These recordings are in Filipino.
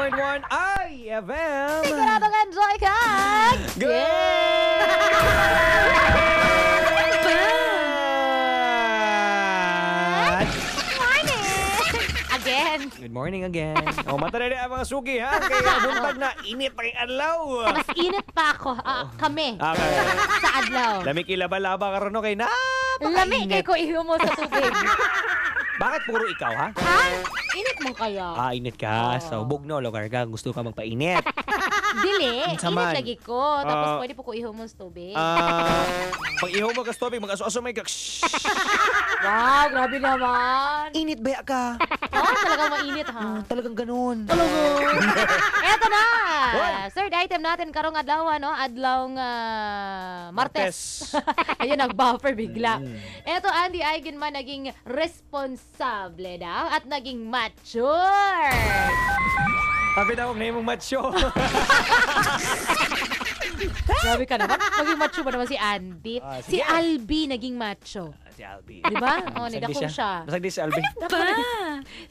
90.1 IFM. Siguradong enjoy ka! Good morning again. O, matalali ang mga suki, ha? Kaya buntag na init pa yung adlaw. Mas init pa ako. Kami. Okay. Sa adlaw. Lamig ilaba-laba ka rin, kay Lamig kay ko iho mo sa tubig. Bakit puro ikaw, ha? Ha? Init mo kaya? Init ka. So, bugno, lugar ka. Gusto ka magpainit. Dili. Saman. Init lagi ko. Tapos pwede po ko iho mo sa tubig. Pag iho mo ka sa tubig, mag-aso-aso may ka. Wow, grabe naman. Init ba ka? Talagang mainit, ha? Talagang ganun. Eto na! What? Third item natin karong adlaw, no? Adlawng Martes. Ayun, nag-buffer bigla. Eto, Andy Eigenman naging responsable daw at naging mature. Sabi na huwag na yung macho. Grabe ka naman. Naging macho ba naman si Andy? Si Albi naging macho. Si Albi. Diba? Nidakong siya. Masag di si Albi.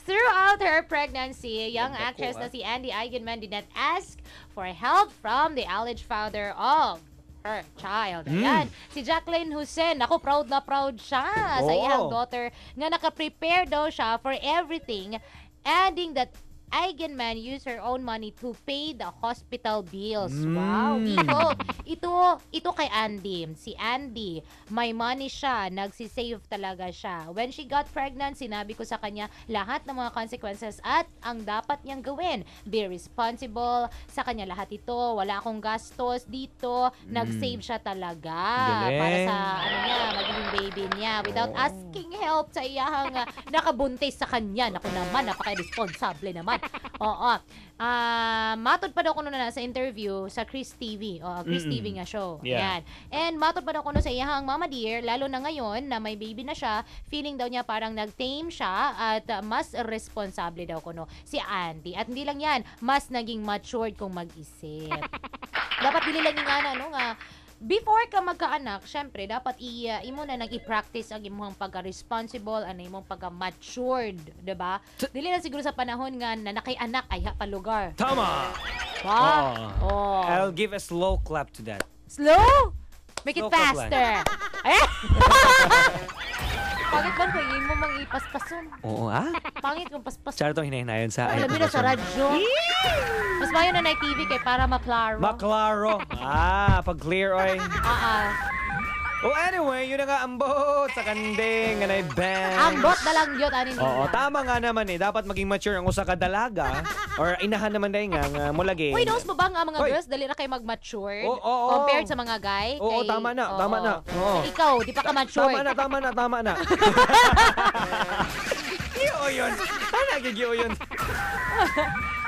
Throughout her pregnancy, young actress na si Andy Eigenman did not ask for help from the alleged father of her child. Ayan. Si Jacqueline Hussein, ako proud na proud siya sa iyang daughter nga naka-prepare daw siya for everything, adding that Eigenman used her own money to pay the hospital bills. Wow. Ito kay Andy. Si Andy, may money siya. Nagsisave talaga siya. When she got pregnant, sinabi ko sa kanya lahat ng mga consequences at ang dapat niyang gawin. Be responsible. Sa kanya lahat ito. Wala akong gastos dito. Nag-save siya talaga. Galing. Para sa magiging baby niya. Without asking help sa iyang nakabuntis sa kanya. Naku naman, napaka-responsable naman. Oo. Matod pa daw ko na sa interview sa Chris TV. Chris TV nga show. Yeah. Yan. And matod pa daw ko sa iyang mama dear, lalo na ngayon na may baby na siya, feeling daw niya parang nag-tame siya at mas responsable daw ko si Andy. At hindi lang yan, mas naging matured kung mag-isip. Dapat dili lang nga nga before ka magkaanak, syempre, dapat imo na nag-i-practice ang imong pagka-responsible, imong pagka-matured, diba? Dili na siguro sa panahon nga na nakay-anak ay pa lugar. Tama! I'll give a slow clap to that. Slow? Make it Slow clap faster. Pangit ba kung imo mang ipaspason? Oo, Pangit kung paspason. Char itong hinahinayon sa... Alam mo na sa radyo. Mas mayo na TV kay para maklaro. Maklaro. Pag clear, oy. Anyway, yun na nga ambot sa kanding, ganay bang. Ambot na lang yun, anin Oo, tama nga naman dapat maging mature ang usa ka dalaga or inahan naman dahil nga mulagi. Uy, knows mo ba nga mga girls, dali na kayo mag-mature compared sa mga guy? Oo, tama na. Oo. Ikaw, di pa ka mature. Tama na. Giyo yun. Giyo yun.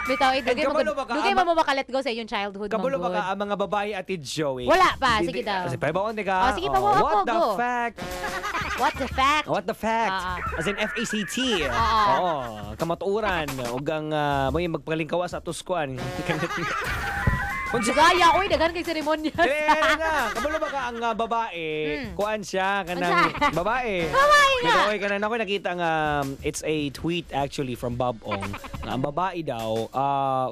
Bitaw, dugay mo makalet go sa iyong childhood. Kabulo ba ka ang mga babae atid Joey? Wala pa, sige daw. Kasi paibaon ka. Sige pa, What the fact? What the fact? What the fact? As in F-A-C-T. Kamaturan. Huwag ang may magpalingkawa sa tuskuan. Gaya, uy, dagan kay seremonyas. Kabulo ba ka ang babae? Kuan siya, kanang babae. Babae nga. Pero kanang ako nakita nga, it's a tweet actually from Bob Ong. Ang babae daw,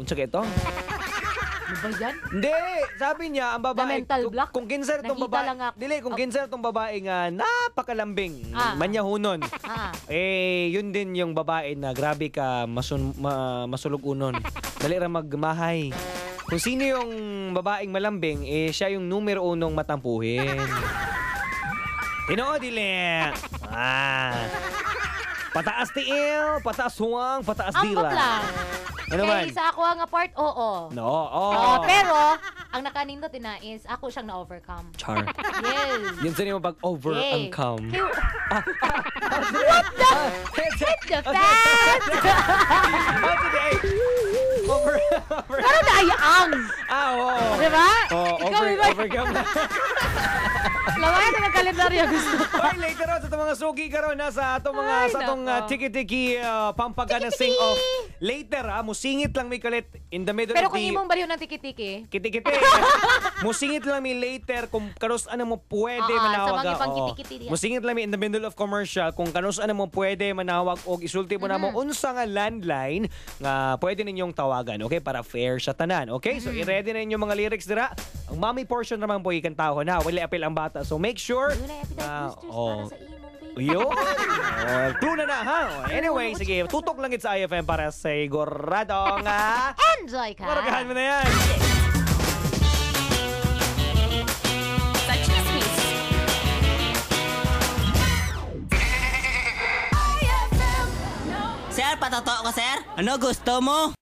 unsa ka ito? Ano ba yan? Hindi, sabi niya, ang babae, Na mental block? kung kinser itong Nakita babae, lang ako. dili, kung kinser itong babae nga, napakalambing, manyahunon. Yun din yung babae na grabe ka, masulugunon. Dali ra magmahay. Kung sino yung babaeng malambing, siya yung numero 1 matampuhin. Tinoo, dili. Pataas tiil, pataas huwang, pataas dila. Ambot lang. Ano man? Kaya sa ako nga part, oo. No, pero, ang nakanindot na is, ako siyang na-overcome. Char. Yes. Yun sa mo pag over ang come. What the fact? Over. Ano na ay ang? Oo. Diba? Overcome. Mamaya na kalendaryo gusto. Oy, later on sa itong mga sugi karon na sa atong mga Ay, sa atong nako. tiki-tiki pampagana sing off. Later musingit lang mi kalit in the middle Pero of kung the imong baliw ng tiki-tiki, kiti-kiti. Musingit lang mi later kung kanus ano mo pwede sa manawag. mga ipang oo. kiti-kiti diya. Musingit lang mi in the middle of commercial kung kanus ano mo pwede manawag og isulti mo na mo unsa nga landline nga pwede ninyong tawagan, okay? Para fair sa tanan, okay? So i-ready na inyong mga lyrics dira. Ang mommy portion naman po ikantahon na wala apil ang bata. So make sure yun ay epidac boosters para sa imong baby. Yun. Clue na ha. Anyway, sige. Tutok lang it sa IFM para sigurado nga. Enjoy ka! Maragahan mo na yan. Sa chismis. Sir, patoto ko, sir. Ano gusto mo?